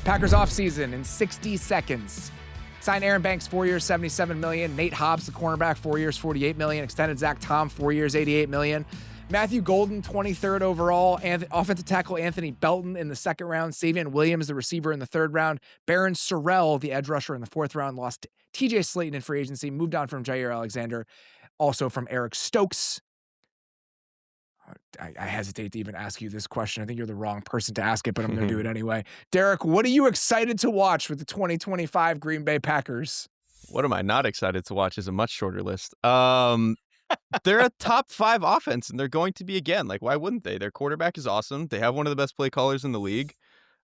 Packers offseason in 60 seconds. Signed Aaron Banks, 4 years, $77 million. Nate Hobbs, the cornerback, 4 years, $48 million. Extended Zach Tom, 4 years, $88 million. Matthew Golden, 23rd overall. Offensive tackle Anthony Belton in the second round. Savion Williams, the receiver, in the third round. Baron Sorrell, the edge rusher, in the fourth round. Lost TJ Slayton in free agency. Moved on from Jair Alexander. Also from Eric Stokes. I hesitate to even ask you this question. I think you're the wrong person to ask it, but I'm going to do it anyway. Derek, what are you excited to watch with the 2025 Green Bay Packers? What am I not excited to watch is a much shorter list. They're a top 5 offense, and they're going to be again. Like, why wouldn't they? Their quarterback is awesome. They have one of the best play callers in the league.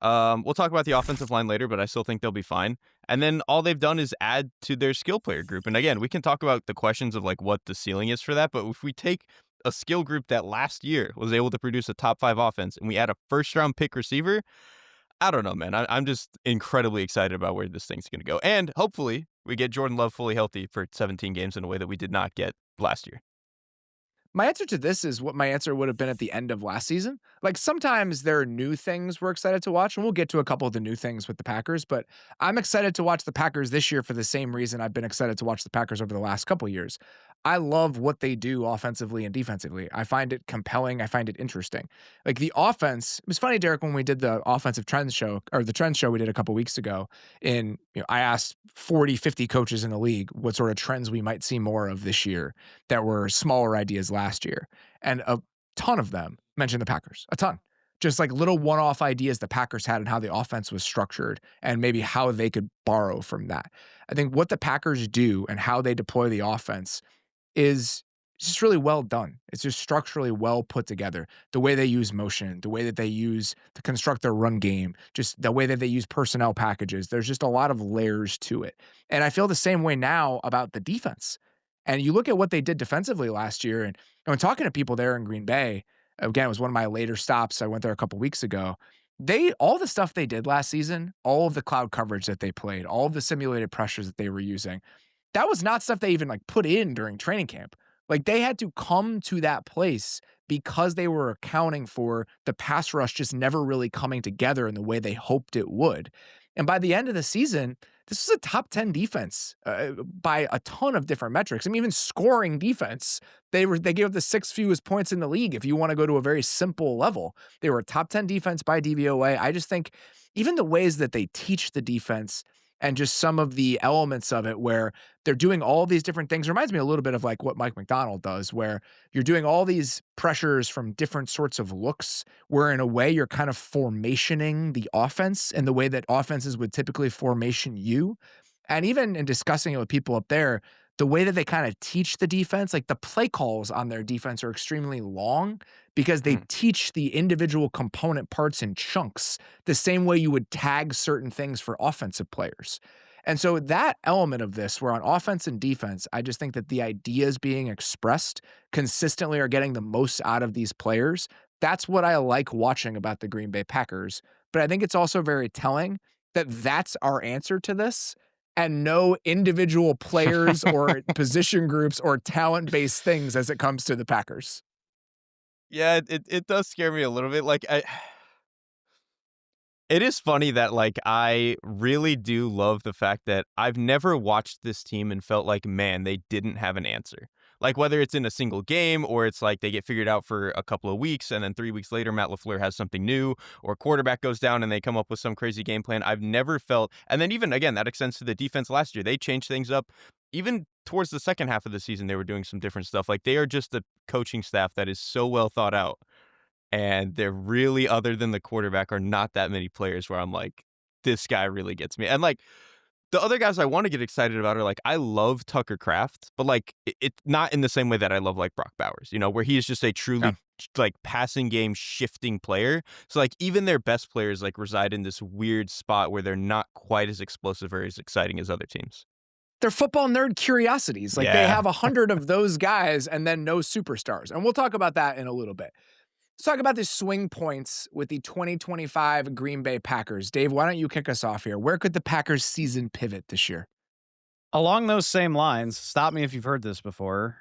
We'll talk about the offensive line later, but I still think they'll be fine. And then all they've done is add to their skill player group. And again, we can talk about the questions of like what the ceiling is for that, but if we take a skill group that last year was able to produce a top 5 offense and we add a first-round pick receiver, I don't know, man. I'm just incredibly excited about where this thing's going to go. And hopefully we get Jordan Love fully healthy for 17 games in a way that we did not get last year. My answer to this is what my answer would have been at the end of last season. Like, sometimes there are new things we're excited to watch, and we'll get to a couple of the new things with the Packers, but I'm excited to watch the Packers this year for the same reason I've been excited to watch the Packers over the last couple of years. I love what they do offensively and defensively. I find it compelling. I find it interesting. Like, the offense, it was funny, Derek, when we did the offensive trends show, or the trends show we did a couple weeks ago, I asked 40, 50 coaches in the league what sort of trends we might see more of this year that were smaller ideas last year. And a ton of them mentioned the Packers, a ton. Just like little one-off ideas the Packers had and how the offense was structured and maybe how they could borrow from that. I think what the Packers do and how they deploy the offense is just really well done. It's just structurally well put together. The way they use motion, the way that they use to construct their run game, just the way that they use personnel packages. There's just a lot of layers to it. And I feel the same way now about the defense. And you look at what they did defensively last year, and when talking to people there in Green Bay, again, it was one of my later stops. I went there a couple weeks ago. All the stuff they did last season, all of the cloud coverage that they played, all of the simulated pressures that they were using, that was not stuff they even like put in during training camp. Like, they had to come to that place because they were accounting for the pass rush just never really coming together in the way they hoped it would. And by the end of the season, this was a top 10 defense by a ton of different metrics. I mean, even scoring defense, they gave up the 6th fewest points in the league. If you want to go to a very simple level, they were a top 10 defense by DVOA. I just think even the ways that they teach the defense and just some of the elements of it where they're doing all these different things reminds me a little bit of like what Mike McDonald does, where you're doing all these pressures from different sorts of looks, where in a way you're kind of formationing the offense in the way that offenses would typically formation you. And even in discussing it with people up there, the way that they kind of teach the defense, like the play calls on their defense are extremely long because they teach the individual component parts in chunks the same way you would tag certain things for offensive players. And so that element of this, where on offense and defense, I just think that the ideas being expressed consistently are getting the most out of these players. That's what I like watching about the Green Bay Packers. But I think it's also very telling that that's our answer to this, and no individual players or position groups or talent-based things as it comes to the Packers. Yeah, it does scare me a little bit. Like, it is funny that, like, I really do love the fact that I've never watched this team and felt like, man, they didn't have an answer. Like, whether it's in a single game or it's like they get figured out for a couple of weeks and then 3 weeks later, Matt LaFleur has something new, or quarterback goes down and they come up with some crazy game plan. I've never felt, and then even, again, that extends to the defense last year. They changed things up. Even towards the second half of the season, they were doing some different stuff. Like, they are just a coaching staff that is so well thought out. And they're really, other than the quarterback, are not that many players where I'm like, this guy really gets me. And like, the other guys I want to get excited about are like, I love Tucker Kraft, but like, it's not in the same way that I love like Brock Bowers, where he is just a truly like passing game shifting player. So like, even their best players like reside in this weird spot where they're not quite as explosive or as exciting as other teams. They're football nerd curiosities. Like, they have 100 of those guys and then no superstars. And we'll talk about that in a little bit. Let's talk about the swing points with the 2025 Green Bay Packers. Dave, why don't you kick us off here? Where could the Packers season pivot this year? Along those same lines, stop me if you've heard this before.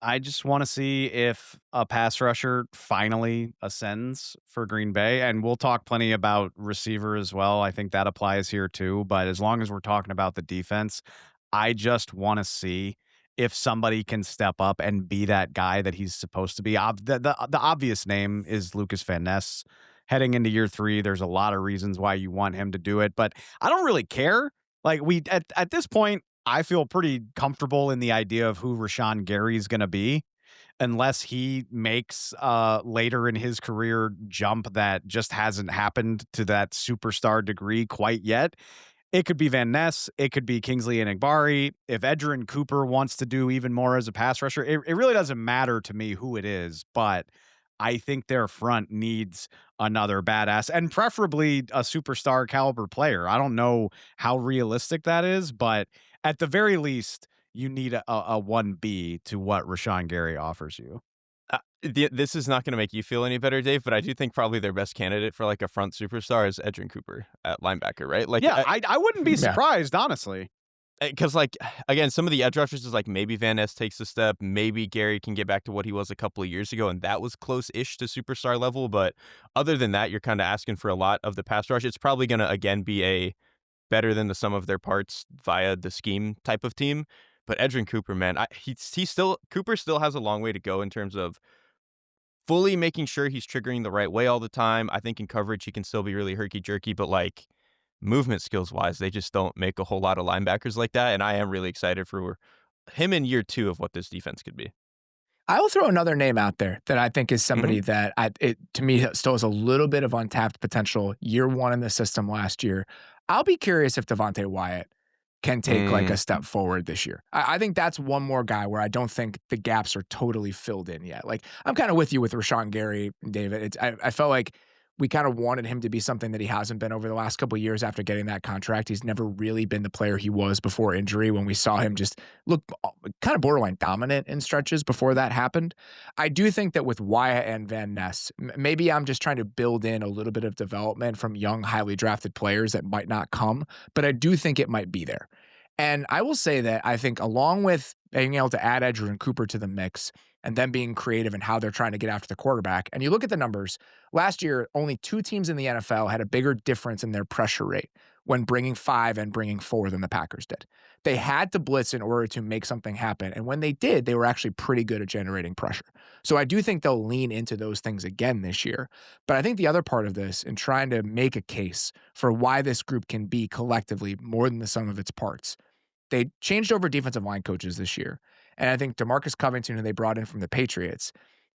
I just want to see if a pass rusher finally ascends for Green Bay. And we'll talk plenty about receiver as well. I think that applies here too. But as long as we're talking about the defense, I just want to see if somebody can step up and be that guy that he's supposed to be. The obvious name is Lucas Van Ness. Heading into year 3, there's a lot of reasons why you want him to do it, but I don't really care. Like at this point, I feel pretty comfortable in the idea of who Rashawn Gary's going to be, unless he makes later in his career jump that just hasn't happened to that superstar degree quite yet. It could be Van Ness. It could be Kingsley Enagbari. If Edgerrin Cooper wants to do even more as a pass rusher, it really doesn't matter to me who it is, but I think their front needs another badass and preferably a superstar caliber player. I don't know how realistic that is, but at the very least, you need a 1B to what Rashawn Gary offers you. This is not going to make you feel any better, Dave, but I do think probably their best candidate for like a front superstar is Edgerrin Cooper at linebacker, right? Like, Yeah, I wouldn't be Yeah. surprised, honestly. because like again, some of the edge rushers is like maybe Van Ness takes a step, maybe Gary can get back to what he was a couple of years ago, and that was close-ish to superstar level. But other than that, you're kind of asking for a lot of the pass rush. It's probably going to again be a better than the sum of their parts via the scheme type of team. But Edgerrin Cooper, man, he's still Cooper still has a long way to go in terms of fully making sure he's triggering the right way all the time. I think in coverage he can still be really herky jerky, but like movement skills wise, they just don't make a whole lot of linebackers like that. And I am really excited for him in year 2 of what this defense could be. I will throw another name out there that I think is Mhm. somebody that to me still has a little bit of untapped potential. Year 1 in the system last year. I'll be curious if Devonte Wyatt can take like a Mm. step forward this year. I think that's one more guy where I don't think the gaps are totally filled in yet. Like I'm kind of with you with Rashawn Gary, David. I felt like we kind of wanted him to be something that he hasn't been over the last couple of years after getting that contract. He's never really been the player he was before injury when we saw him just look kind of borderline dominant in stretches before that happened. I do think that with Wyatt and Van Ness, maybe I'm just trying to build in a little bit of development from young, highly drafted players that might not come, but I do think it might be there. And I will say that I think along with being able to add Edger and Cooper to the mix and them being creative in how they're trying to get after the quarterback, and you look at the numbers, last year, only 2 teams in the NFL had a bigger difference in their pressure rate when bringing 5 and bringing 4 than the Packers did. They had to blitz in order to make something happen, and when they did, they were actually pretty good at generating pressure. So I do think they'll lean into those things again this year. But I think the other part of this in trying to make a case for why this group can be collectively more than the sum of its parts, they changed over defensive line coaches this year. And I think DeMarcus Covington, who they brought in from the Patriots,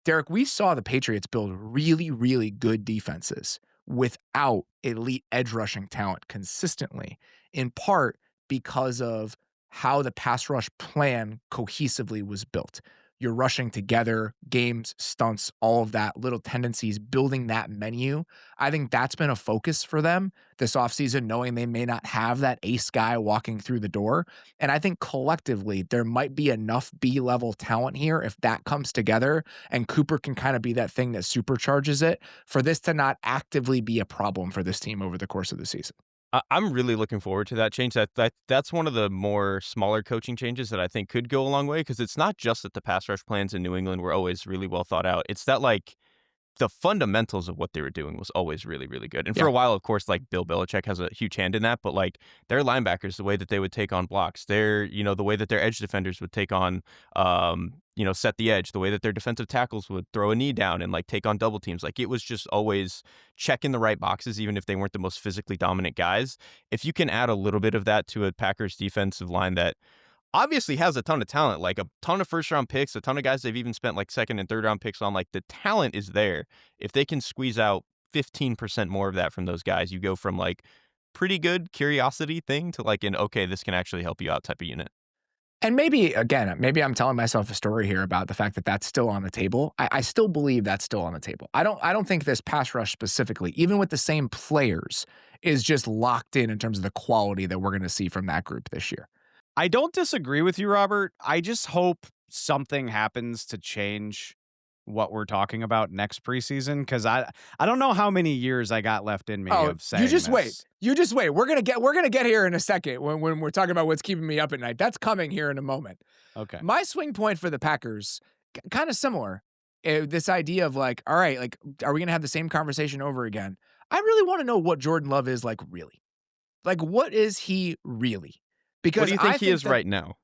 Derek, we saw the Patriots build really, really good defenses without elite edge rushing talent consistently, in part because of how the pass rush plan cohesively was built. You're rushing together, games, stunts, all of that, little tendencies, building that menu. I think that's been a focus for them this offseason, knowing they may not have that ace guy walking through the door. And I think collectively, there might be enough B level talent here if that comes together and Cooper can kind of be that thing that supercharges it for this to not actively be a problem for this team over the course of the season. I'm really looking forward to that change. That's one of the more smaller coaching changes that I think could go a long way because it's not just that the pass rush plans in New England were always really well thought out. It's that like the fundamentals of what they were doing was always really, really good. And for Yeah. a while, of course, like Bill Belichick has a huge hand in that, but like their linebackers, the way that they would take on blocks, the way that their edge defenders would take on, set the edge, the way that their defensive tackles would throw a knee down and like take on double teams. Like it was just always checking the right boxes, even if they weren't the most physically dominant guys. If you can add a little bit of that to a Packers defensive line that obviously has a ton of talent, like a ton of first round picks, a ton of guys they've even spent like second and third round picks on. Like the talent is there. If they can squeeze out 15% more of that from those guys, you go from like pretty good curiosity thing to like an okay, this can actually help you out type of unit. And maybe, again, maybe I'm telling myself a story here about the fact that that's still on the table. I still believe that's still on the table. I don't think this pass rush specifically, even with the same players, is just locked in terms of the quality that we're going to see from that group this year. I don't disagree with you, Robert. I just hope something happens to change what we're talking about next preseason? Because I don't know how many years I got left in me Oh, of you saying just wait. this. You just wait. We're gonna get here in a second when we're talking about what's keeping me up at night. That's coming here in a moment. Okay. My swing point for the Packers, kind of similar. This idea of like, all right, like, are we gonna have the same conversation over again? I really want to know what Jordan Love is like, really. Like, what is he really? What do Because you think he is right now?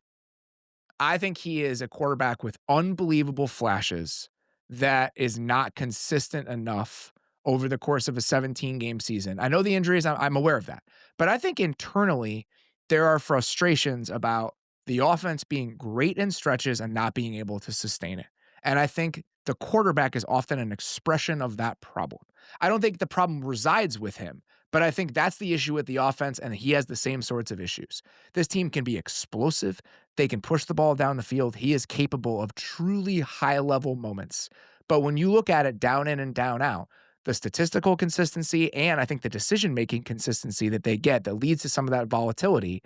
I think he is a quarterback with unbelievable flashes that is not consistent enough over the course of a 17-game season. I know the injuries, I'm aware of that. But I think internally, there are frustrations about the offense being great in stretches and not being able to sustain it. And I think the quarterback is often an expression of that problem. I don't think the problem resides with him, but I think that's the issue with the offense, and he has the same sorts of issues. This team can be explosive. They can push the ball down the field. He is capable of truly high level moments. But when you look at it down in and down out, the statistical consistency and I think the decision making consistency that they get that leads to some of that volatility,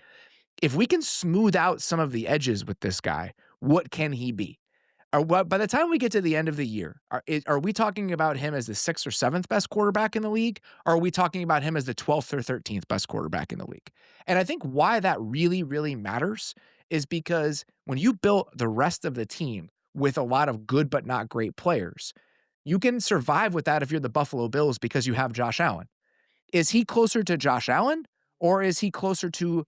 if we can smooth out some of the edges with this guy, what can he be? What by the time we get to the end of the year, are we talking about him as the 6th or 7th best quarterback in the league? Or are we talking about him as the 12th or 13th best quarterback in the league? And I think why that really, really matters is because when you built the rest of the team with a lot of good but not great players, you can survive with that if you're the Buffalo Bills because you have Josh Allen. Is he closer to Josh Allen or is he closer to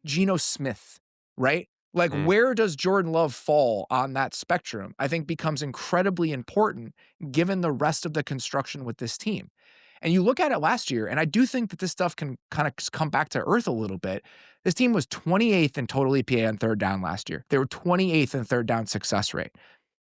Geno Smith, right? Like, Mm. where does Jordan Love fall on that spectrum? I think becomes incredibly important given the rest of the construction with this team. And you look at it last year, and I do think that this stuff can kind of come back to earth a little bit. This team was 28th in total EPA on third down last year. They were 28th in third down success rate.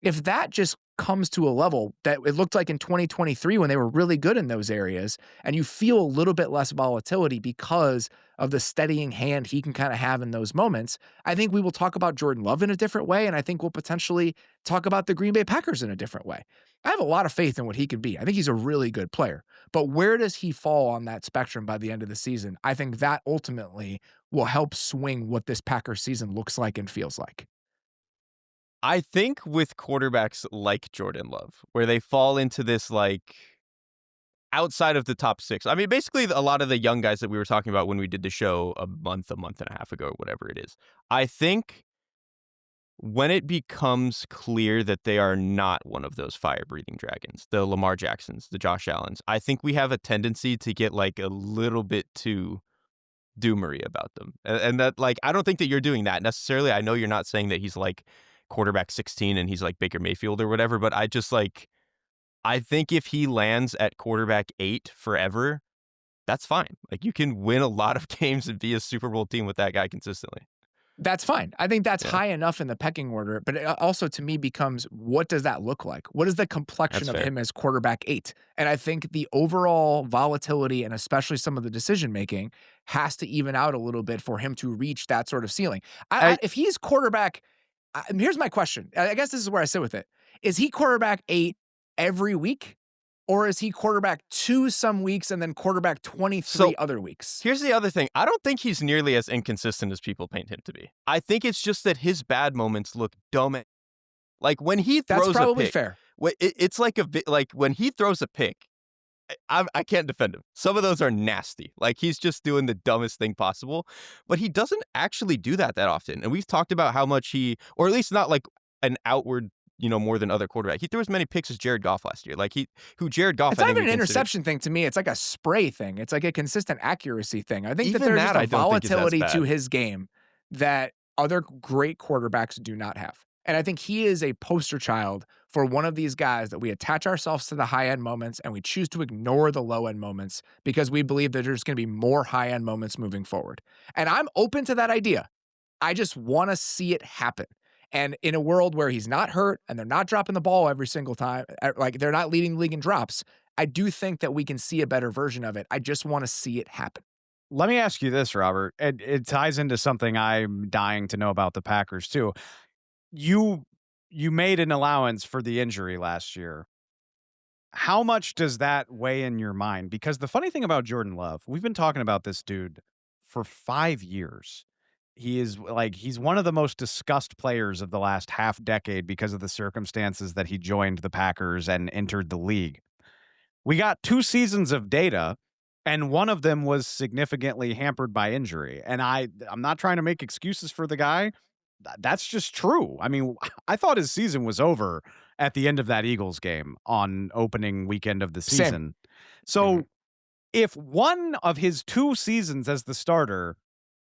If that just comes to a level that it looked like in 2023 when they were really good in those areas, and you feel a little bit less volatility because of the steadying hand he can kind of have in those moments, I think we will talk about Jordan Love in a different way. And I think we'll potentially talk about the Green Bay Packers in a different way. I have a lot of faith in what he can be. I think he's a really good player. But where does he fall on that spectrum by the end of the season? I think that ultimately will help swing what this Packers season looks like and feels like. I think with quarterbacks like Jordan Love, where they fall into this like outside of the top six. I mean, basically, a lot of the young guys that we were talking about when we did the show a month and a half ago, whatever it is. I think when it becomes clear that they are not one of those fire breathing dragons, the Lamar Jacksons, the Josh Allens, I think we have a tendency to get like a little bit too doomery about them. And that, like, I don't think that you're doing that necessarily. I know you're not saying that he's like quarterback 16 and he's like Baker Mayfield or whatever, but I just like, I think if he lands at quarterback 8 forever, that's fine. Like, you can win a lot of games and be a Super Bowl team with that guy consistently. That's fine. I think that's Yeah, high enough in the pecking order, but it also to me becomes what does that look like? What is the complexion that's of fair. him as quarterback 8? And I think the overall volatility and especially some of the decision making has to even out a little bit for him to reach that sort of ceiling. I If he's quarterback, here's my question. I guess this is where I sit with it. Is he quarterback 8 every week? Or is he quarterback 2 some weeks and then quarterback 23 so other weeks? here's the other thing. I don't think he's nearly as inconsistent as people paint him to be. I think it's just that his bad moments look dumb. Like when he That's throws a probably pick, fair. it's like like when he throws a pick, I can't defend him. Some of those are nasty. Like he's just doing the dumbest thing possible, but he doesn't actually do that often. And we've talked about how much he, or at least not like an outward, more than other quarterback. He threw as many picks as Jared Goff last year. Like who Jared Goff, It's I not think even we an considered. interception thing to me, it's like a spray thing. It's like a consistent accuracy thing. I think that Even there's just that a I don't think is as volatility to bad. his game that other great quarterbacks do not have. And I think he is a poster child for one of these guys that we attach ourselves to the high end moments and we choose to ignore the low end moments because we believe that there's going to be more high end moments moving forward. And I'm open to that idea. I just want to see it happen. And in a world where he's not hurt and they're not dropping the ball every single time, like they're not leading the league in drops, I do think that we can see a better version of it. I just want to see it happen. Let me ask you this, Robert. It ties into something I'm dying to know about the Packers too. You you made an allowance for the injury last year. How much does that weigh in your mind? Because the funny thing about Jordan Love, we've been talking about this dude for 5 years. He's one of the most discussed players of the last half decade because of the circumstances that he joined the Packers and entered the league. We got 2 seasons of data, and one of them was significantly hampered by injury. And I'm not trying to make excuses for the guy. That's just true. I mean, I thought his season was over at the end of that Eagles game on opening weekend of the Same. season. So if one of his 2 seasons as the starter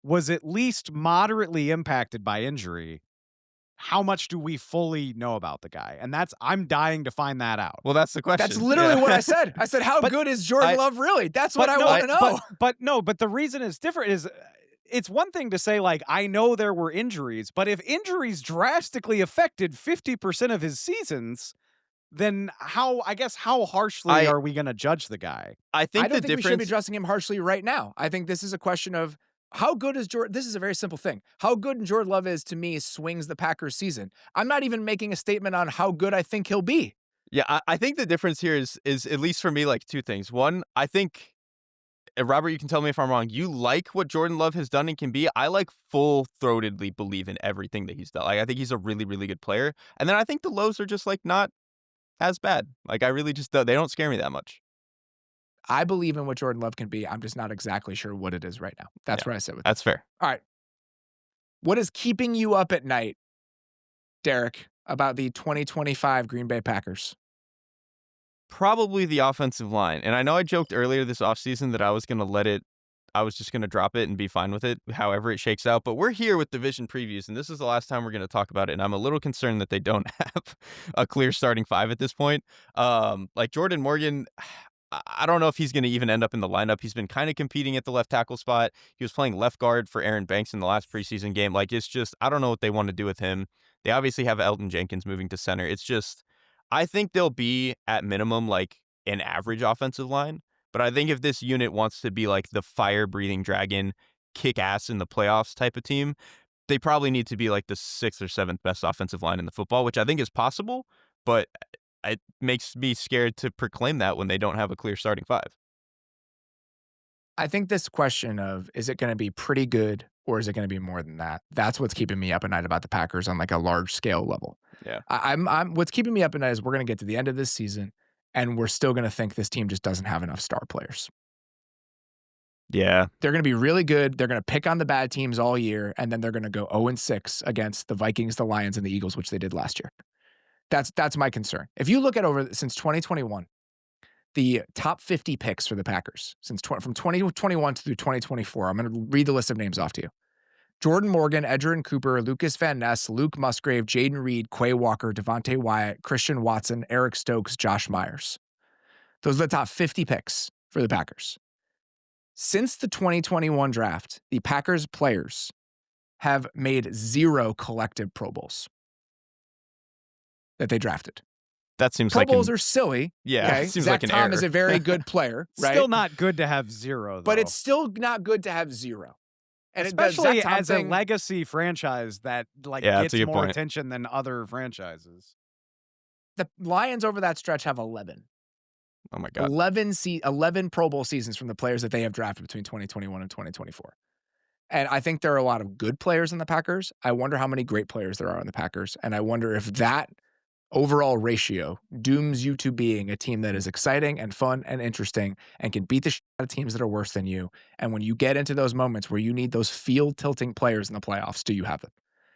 was at least moderately impacted by injury, how much do we fully know about the guy? And I'm dying to find that out. Well, that's the question. That's literally what I said. I said, how But good is Jordan Love really? That's what I no, want to know. But the reason it's different is it's one thing to say, like, I know there were injuries, but if injuries drastically affected 50% of his seasons, then how harshly are we going to judge the guy? I think I don't the think we should be difference. addressing him harshly right now. I think this is a question of how good is Jordan. This is a very simple thing. How good Jordan Love is to me swings the Packers season. I'm not even making a statement on how good I think he'll be. Yeah, I think the difference here is at least for me, like, 2 things. One, I think, and Robert, you can tell me if I'm wrong. You like what Jordan Love has done and can be. I like full-throatedly believe in everything that he's done. Like, I think he's a really, really good player. And then I think the lows are just, like, not as bad. Like, I really just they don't scare me that much. I believe in what Jordan Love can be. I'm just not exactly sure what it is right now. That's Yeah, where I sit with it. that's fair. All right. What is keeping you up at night, Derek, about the 2025 Green Bay Packers? Probably the offensive line. And I know I joked earlier this offseason that I was just going to drop it and be fine with it, however it shakes out. But we're here with division previews, and this is the last time we're going to talk about it. And I'm a little concerned that they don't have a clear starting 5 at this point. Like Jordan Morgan, I don't know if he's going to even end up in the lineup. He's been kind of competing at the left tackle spot. He was playing left guard for Aaron Banks in the last preseason game. Like, it's just, I don't know what they want to do with him. They obviously have Elton Jenkins moving to center. It's just, I think they'll be at minimum like an average offensive line. But I think if this unit wants to be like the fire-breathing dragon, kick ass in the playoffs type of team, they probably need to be like the 6th or 7th best offensive line in the football, which I think is possible. But it makes me scared to proclaim that when they don't have a clear starting 5. I think this question of, is it going to be pretty good or is it going to be more than that? That's what's keeping me up at night about the Packers on like a large scale level. Yeah. I'm what's keeping me up at night is we're going to get to the end of this season and we're still going to think this team just doesn't have enough star players. Yeah. They're going to be really good. They're going to pick on the bad teams all year, and then they're going to go 0-6 against the Vikings, the Lions, and the Eagles, which they did last year. That's my concern. If you look at since 2021, the top 50 picks for the Packers from 2021 through 2024, I'm going to read the list of names off to you. Jordan Morgan, Edgerrin Cooper, Lucas Van Ness, Luke Musgrave, Jaden Reed, Quay Walker, Devontae Wyatt, Christian Watson, Eric Stokes, Josh Myers. Those are the top 50 picks for the Packers. Since the 2021 draft, the Packers players have made 0 collective Pro Bowls that they drafted. That seems Pro like Bowls are silly. Yeah, okay? it seems Zach like an Tom error. is a very good player, right? Still not good to have 0, though. But it's still not good to have 0. And especially Zach Tom as a legacy franchise that that's a gets good more point. attention than other franchises. The Lions over that stretch have 11. Oh my God. 11 Pro Bowl seasons from the players that they have drafted between 2021 and 2024. And I think there are a lot of good players in the Packers. I wonder how many great players there are in the Packers. And I wonder if that overall ratio dooms you to being a team that is exciting and fun and interesting and can beat the shit out of teams that are worse than you. And when you get into those moments where you need those field tilting players in the playoffs, do you have them?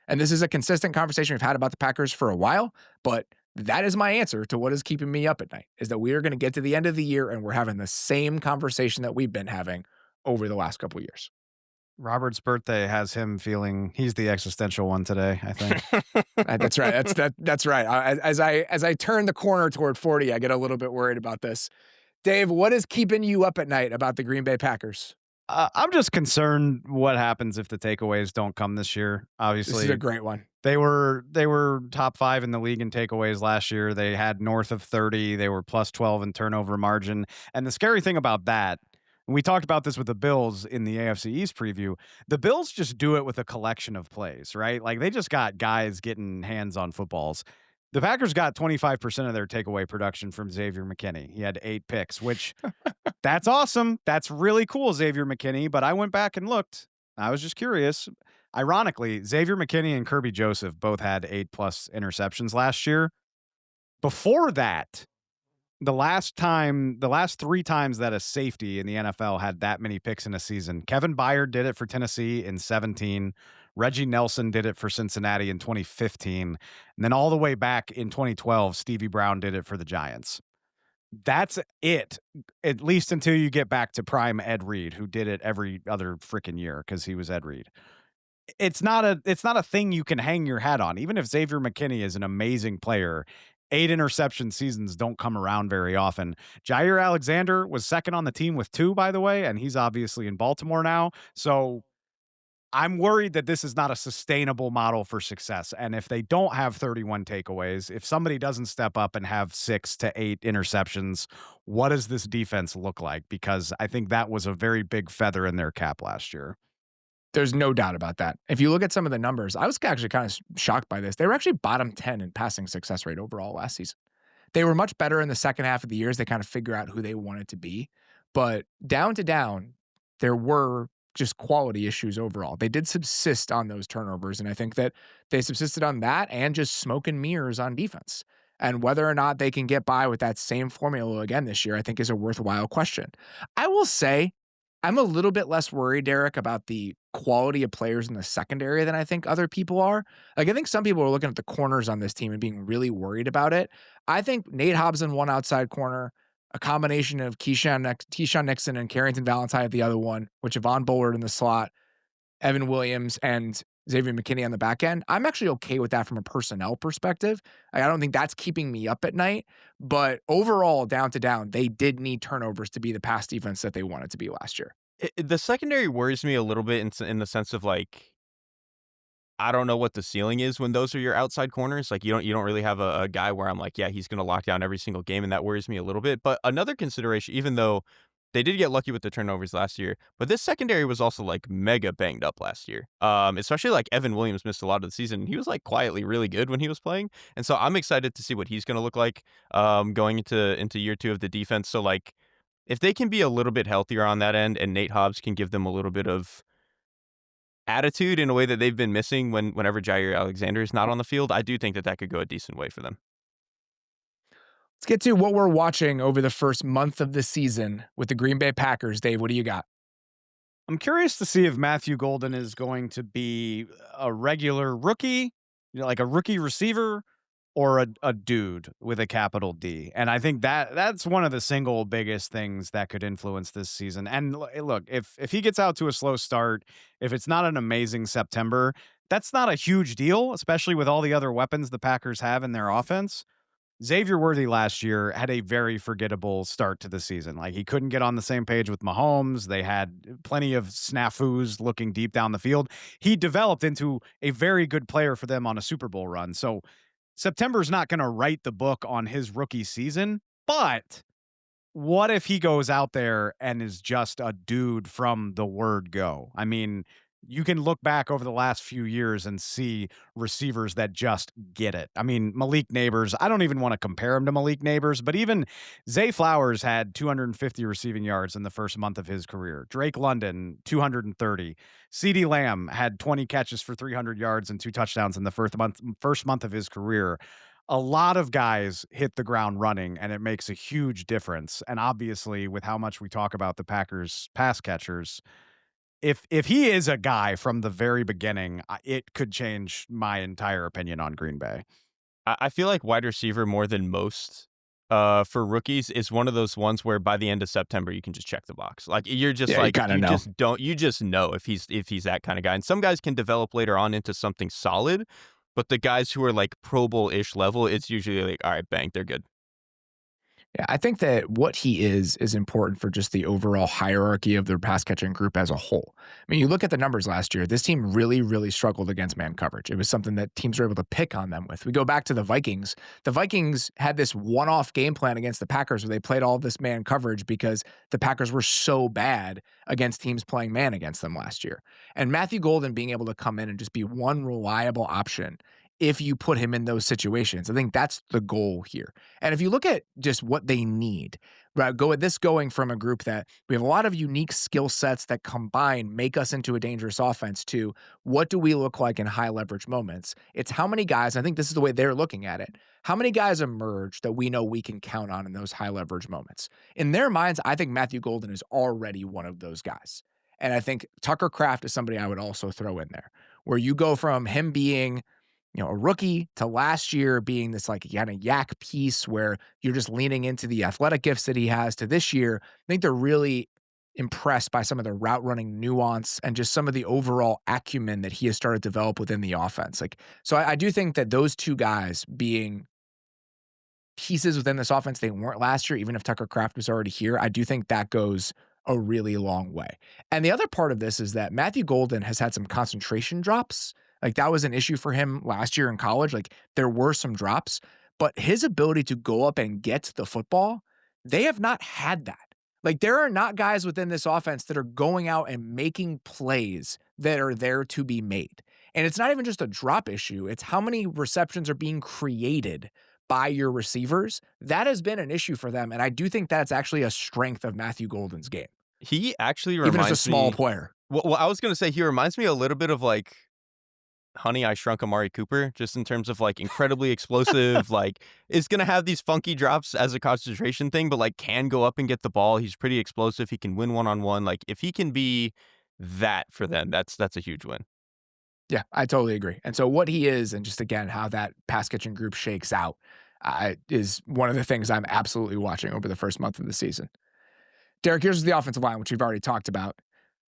And this is a consistent conversation we've had about the Packers for a while, but that is my answer to what is keeping me up at night, is that we are going to get to the end of the year and we're having the same conversation that we've been having over the last couple of years. Robert's birthday has him feeling he's the existential one today, I think. That's right. That's right. As I turn the corner toward 40, I get a little bit worried about this. Dave, what is keeping you up at night about the Green Bay Packers? I'm just concerned what happens if the takeaways don't come this year. Obviously, this is a great one. They were top 5 in the league in takeaways last year. They had north of 30. They were plus 12 in turnover margin. And the scary thing about that, and we talked about this with the Bills in the AFC East preview, the Bills just do it with a collection of plays, right? Like, they just got guys getting hands on footballs. The Packers got 25% of their takeaway production from Xavier McKinney. He had 8 picks, which that's awesome. That's really cool, Xavier McKinney. But I went back and looked. I was just curious. Ironically, Xavier McKinney and Kirby Joseph both had 8+ interceptions last year. Before that, the last 3 times that a safety in the NFL had that many picks in a season, Kevin Byard did it for Tennessee in 17. Reggie Nelson did it for Cincinnati in 2015. And then all the way back in 2012, Stevie Brown did it for the Giants. That's it, at least until you get back to prime Ed Reed, who did it every other freaking year because he was Ed Reed. It's not a thing you can hang your hat on. Even if Xavier McKinney is an amazing player, 8 interception seasons don't come around very often. Jair Alexander was second on the team with 2, by the way, and he's obviously in Baltimore now. So I'm worried that this is not a sustainable model for success. And if they don't have 31 takeaways, if somebody doesn't step up and have 6 to 8 interceptions, what does this defense look like? Because I think that was a very big feather in their cap last year. There's no doubt about that. If you look at some of the numbers, I was actually kind of shocked by this. They were actually bottom 10 in passing success rate overall last season. They were much better in the second half of the year as they kind of figure out who they wanted to be. But down to down, there were just quality issues overall. They did subsist on those turnovers. And I think that they subsisted on that and just smoke and mirrors on defense. And whether or not they can get by with that same formula again this year, I think is a worthwhile question. I will say I'm a little bit less worried, Derek, about the quality of players in the secondary than I think other people are. Like, I think some people are looking at the corners on this team and being really worried about it. I think Nate Hobson, one outside corner, a combination of Keyshawn Nixon and Carrington Valentine at the other one, with Javon Bullard in the slot, Evan Williams, and Xavier McKinney on the back end. I'm actually okay with that from a personnel perspective. I don't think that's keeping me up at night. But overall, down to down, they did need turnovers to be the pass defense that they wanted to be last year. The secondary worries me a little bit in the sense of like I don't know what the ceiling is when those are your outside corners. Like you don't really have a guy where I'm like, yeah, he's going to lock down every single game, and that worries me a little bit. But another consideration, even though they did get lucky with the turnovers last year, but this secondary was also like mega banged up last year. Especially like Evan Williams missed a lot of the season. He was like quietly really good when he was playing, and so I'm excited to see what he's going to look like going into year 2 of the defense. So like if they can be a little bit healthier on that end, and Nate Hobbs can give them a little bit of attitude in a way that they've been missing whenever Jair Alexander is not on the field, I do think that could go a decent way for them. Let's get to what we're watching over the first month of the season with the Green Bay Packers. Dave, what do you got? I'm curious to see if Matthew Golden is going to be a regular rookie, like a rookie receiver, or a dude with a capital D. And I think that's one of the single biggest things that could influence this season. And look, if he gets out to a slow start, if it's not an amazing September, that's not a huge deal, especially with all the other weapons the Packers have in their offense. Xavier Worthy last year had a very forgettable start to the season. Like, he couldn't get on the same page with Mahomes. They had plenty of snafus looking deep down the field. He developed into a very good player for them on a Super Bowl run. So September's not going to write the book on his rookie season, but what if he goes out there and is just a dude from the word go? I mean, you can look back over the last few years and see receivers that just get it. I mean, Malik Neighbors, I don't even want to compare him to Malik Neighbors, but even Zay Flowers had 250 receiving yards in the first month of his career. Drake London, 230. CeeDee Lamb had 20 catches for 300 yards and 2 touchdowns in the first month of his career. A lot of guys hit the ground running, and it makes a huge difference. And obviously, with how much we talk about the Packers pass catchers, if he is a guy from the very beginning, it could change my entire opinion on Green Bay. I feel like wide receiver more than most for rookies is one of those ones where by the end of September you can just check the box. Like you're just Yeah, like you know. you just know if he's that kind of guy. And some guys can develop later on into something solid, but the guys who are like Pro Bowl-ish level, it's usually like, all right, bang, they're good. Yeah, I think that what he is important for just the overall hierarchy of their pass catching group as a whole. I mean, you look at the numbers last year, this team really, really struggled against man coverage. It was something that teams were able to pick on them with. We go back to the Vikings. The Vikings had this one-off game plan against the Packers where they played all this man coverage because the Packers were so bad against teams playing man against them last year. And Matthew Golden being able to come in and just be one reliable option if you put him in those situations. I think that's the goal here. And if you look at just what they need, right, going from a group that we have a lot of unique skill sets that combine make us into a dangerous offense to what do we look like in high leverage moments? It's how many guys, I think this is the way they're looking at it, how many guys emerge that we know we can count on in those high leverage moments. In their minds, I think Matthew Golden is already one of those guys. And I think Tucker Kraft is somebody I would also throw in there, where you go from him being a rookie to last year being this like kind of yak piece where you're just leaning into the athletic gifts that he has to this year. I think they're really impressed by some of the route running nuance and just some of the overall acumen that he has started to develop within the offense. So I do think that those two guys being pieces within this offense they weren't last year, even if Tucker Kraft was already here, I do think that goes a really long way. And the other part of this is that Matthew Golden has had some concentration drops. Like that was an issue for him last year in college. Like there were some drops, but his ability to go up and get to the football, they have not had that. Like there are not guys within this offense that are going out and making plays that are there to be made. And it's not even just a drop issue. It's how many receptions are being created by your receivers. That has been an issue for them. And I do think that's actually a strength of Matthew Golden's game. He actually even reminds as a small me, player. Well, I was going to say he reminds me a little bit of like Honey, I Shrunk Amari Cooper, just in terms of like incredibly explosive, like is going to have these funky drops as a concentration thing, but like can go up and get the ball. He's pretty explosive. He can win one-on-one. Like if he can be that for them, that's a huge win. Yeah, I totally agree. And so what he is, and just again, how that pass catching group shakes out is one of the things I'm absolutely watching over the first month of the season. Derrik, here's the offensive line, which we've already talked about.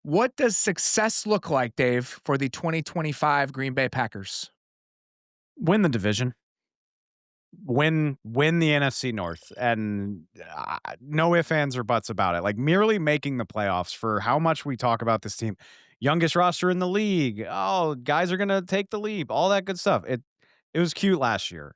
What does success look like, Dave, for the 2025 Green Bay Packers? Win the division. Win the NFC North, and no ifs, ands, or buts about it. Like merely making the playoffs for how much we talk about this team. Youngest roster in the league. Oh, guys are going to take the leap. All that good stuff. It was cute last year.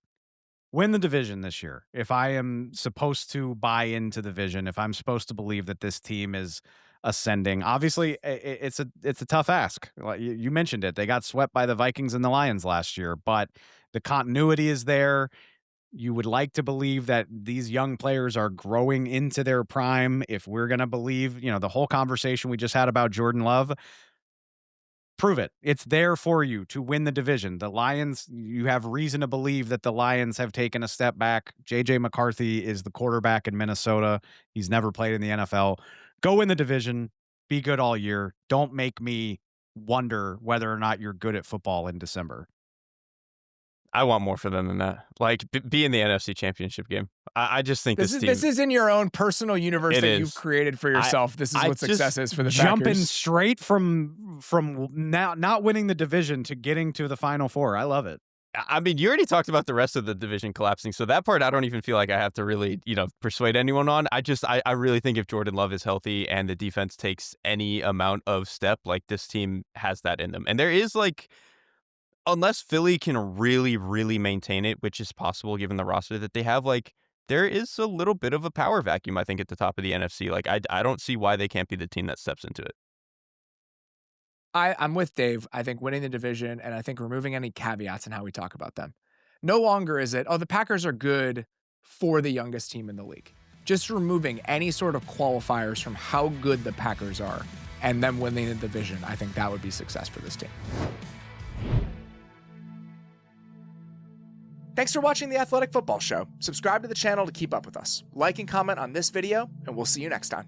Win the division this year. If I am supposed to buy into the vision, if I'm supposed to believe that this team is ascending, obviously it's a tough ask. Like you mentioned it. They got swept by the Vikings and the Lions last year, but the continuity is there. You would like to believe that these young players are growing into their prime. If we're going to believe, the whole conversation we just had about Jordan Love, prove it. It's there for you to win the division. The Lions, you have reason to believe that the Lions have taken a step back. J.J. McCarthy is the quarterback in Minnesota. He's never played in the NFL. Go win the division. Be good all year. Don't make me wonder whether or not you're good at football in December. I want more for them than that. Like, be in the NFC Championship game. I just think this team... This is in your own personal universe that you've created for yourself. This is what success is for the Packers. Jumping straight from not winning the division to getting to the Final Four. I love it. I mean, you already talked about the rest of the division collapsing, so that part I don't even feel like I have to really, persuade anyone on. I really think if Jordan Love is healthy and the defense takes any amount of step, like this team has that in them. And there is like... unless Philly can really, really maintain it, which is possible given the roster that they have, like there is a little bit of a power vacuum, I think, at the top of the NFC. Like I don't see why they can't be the team that steps into it. I'm with Dave. I think winning the division, and I think removing any caveats in how we talk about them. No longer is it, the Packers are good for the youngest team in the league. Just removing any sort of qualifiers from how good the Packers are and them winning the division, I think that would be success for this team. Thanks for watching the Athletic Football Show. Subscribe to the channel to keep up with us. Like and comment on this video, and we'll see you next time.